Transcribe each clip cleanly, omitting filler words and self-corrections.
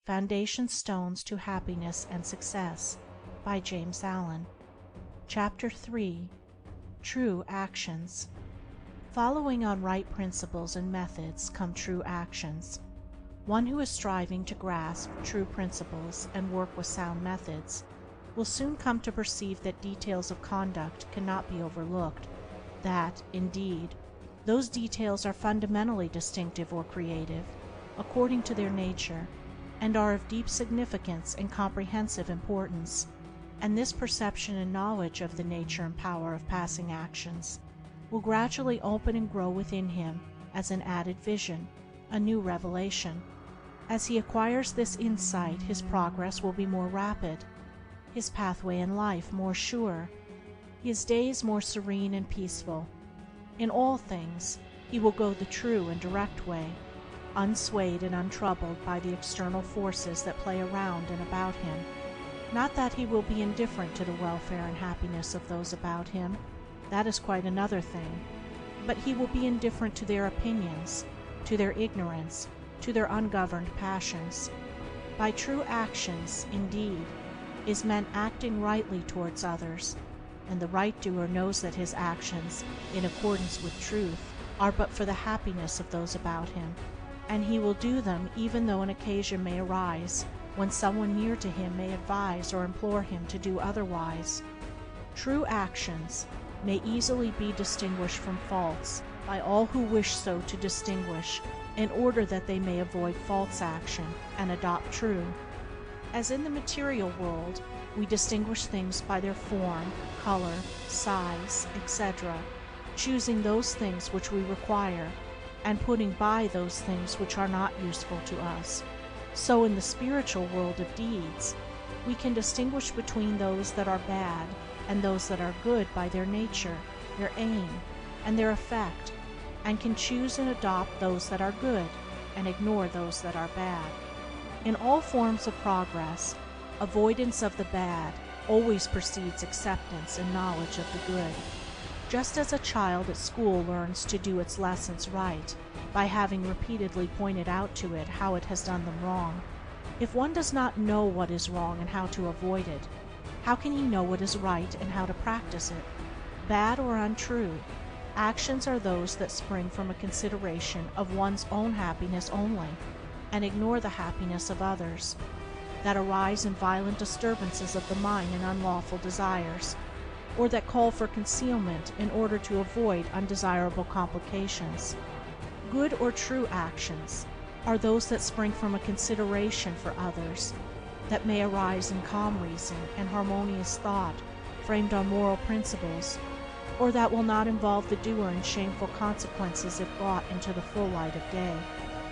Foundation Stones to Happiness and Success by James Allen. Chapter 3. True Actions. Following on right principles and methods come true actions. One who is striving to grasp true principles and work with sound methods will soon come to perceive that details of conduct cannot be overlooked, that, indeed, those details are fundamentally distinctive or creative, according to their nature, and are of deep significance and comprehensive importance, and this perception and knowledge of the nature and power of passing actions will gradually open and grow within him as an added vision, a new revelation. As he acquires this insight, his progress will be more rapid, his pathway in life more sure, his days more serene and peaceful. In all things he will go the true and direct way, unswayed and untroubled by the external forces that play around and about him. Not that he will be indifferent to the welfare and happiness of those about him, that is quite another thing, but he will be indifferent to their opinions, to their ignorance, to their ungoverned passions. By true actions, indeed, is meant acting rightly towards others, and the right doer knows that his actions, in accordance with truth, are but for the happiness of those about him, and he will do them even though an occasion may arise when someone near to him may advise or implore him to do otherwise. True actions may easily be distinguished from false by all who wish so to distinguish, in order that they may avoid false action and adopt true. As in the material world, we distinguish things by their form, color, size, etc., choosing those things which we require, and putting by those things which are not useful to us. So in the spiritual world of deeds, we can distinguish between those that are bad and those that are good by their nature, their aim, and their effect, and can choose and adopt those that are good and ignore those that are bad. In all forms of progress, avoidance of the bad always precedes acceptance and knowledge of the good. Just as a child at school learns to do its lessons right by having repeatedly pointed out to it how it has done them wrong, if one does not know what is wrong and how to avoid it, how can he know what is right and how to practice it? Bad or untrue, actions are those that spring from a consideration of one's own happiness only, and ignore the happiness of others, that arise in violent disturbances of the mind and unlawful desires, or that call for concealment in order to avoid undesirable complications. Good or true actions are those that spring from a consideration for others, that may arise in calm reason and harmonious thought framed on moral principles, or that will not involve the doer in shameful consequences if brought into the full light of day.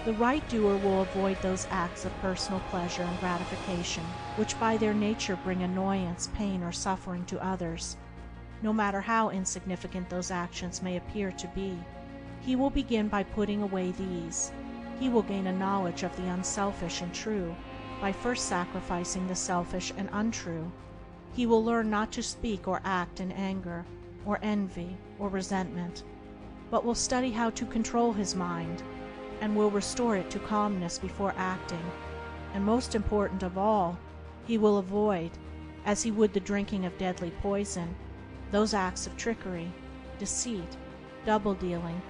The right doer will avoid those acts of personal pleasure and gratification which by their nature bring annoyance, pain, or suffering to others. No matter how insignificant those actions may appear to be, he will begin by putting away these. He will gain a knowledge of the unselfish and true by first sacrificing the selfish and untrue. He will learn not to speak or act in anger, or envy, or resentment, but will study how to control his mind, and will restore it to calmness before acting. And most important of all, he will avoid, as he would the drinking of deadly poison, those acts of trickery, deceit, double-dealing,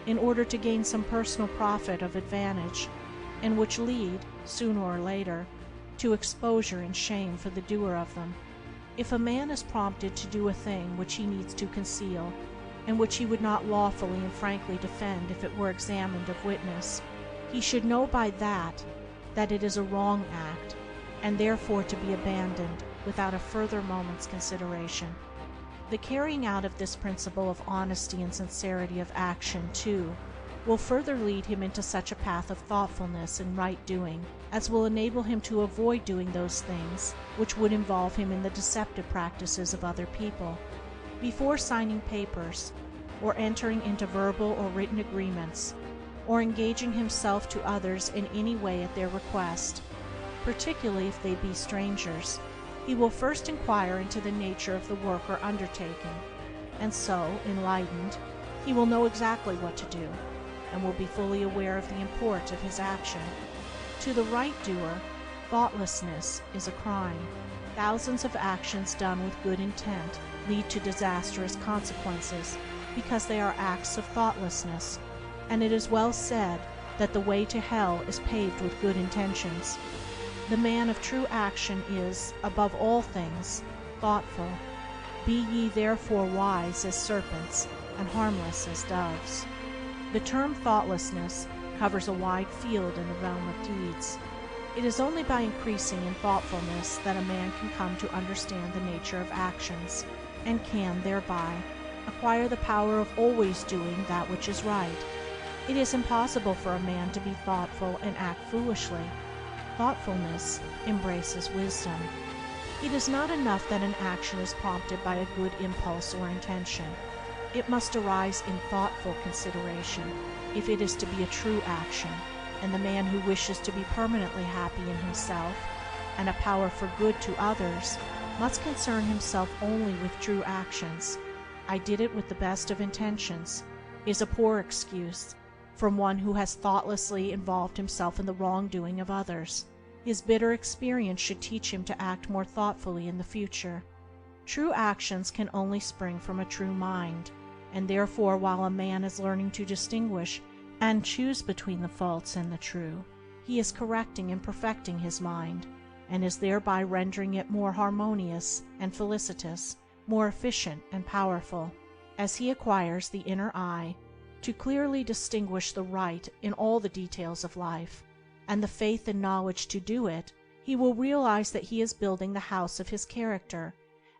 in order to gain some personal profit of advantage, and which lead, sooner or later, to exposure and shame for the doer of them. If a man is prompted to do a thing which he needs to conceal, and which he would not lawfully and frankly defend if it were examined of witness, he should know by that it is a wrong act, and therefore to be abandoned without a further moment's consideration. The carrying out of this principle of honesty and sincerity of action, too, will further lead him into such a path of thoughtfulness and right doing as will enable him to avoid doing those things which would involve him in the deceptive practices of other people. Before signing papers, or entering into verbal or written agreements, or engaging himself to others in any way at their request, particularly if they be strangers, he will first inquire into the nature of the work or undertaking, and so, enlightened, he will know exactly what to do, and will be fully aware of the import of his action. To the right doer, Thoughtlessness is a crime. Thousands of actions done with good intent lead to disastrous consequences because they are acts of thoughtlessness, and it is well said that the way to hell is paved with good intentions. The man of true action is, above all things, thoughtful. Be ye therefore wise as serpents and harmless as doves. The term thoughtlessness covers a wide field in the realm of deeds. It is only by increasing in thoughtfulness that a man can come to understand the nature of actions, and can, thereby, acquire the power of always doing that which is right. It is impossible for a man to be thoughtful and act foolishly. Thoughtfulness embraces wisdom. It is not enough that an action is prompted by a good impulse or intention. It must arise in thoughtful consideration if it is to be a true action, and the man who wishes to be permanently happy in himself and a power for good to others must concern himself only with true actions. "I did it with the best of intentions" is a poor excuse from one who has thoughtlessly involved himself in the wrongdoing of others. His bitter experience should teach him to act more thoughtfully in the future. True actions can only spring from a true mind, and therefore while a man is learning to distinguish and choose between the false and the true, he is correcting and perfecting his mind, and is thereby rendering it more harmonious and felicitous, more efficient and powerful. As he acquires the inner eye to clearly distinguish the right in all the details of life, and the faith and knowledge to do it, he will realize that he is building the house of his character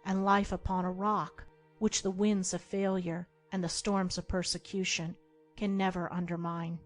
and life upon a rock which the winds of failure and the storms of persecution can never undermine.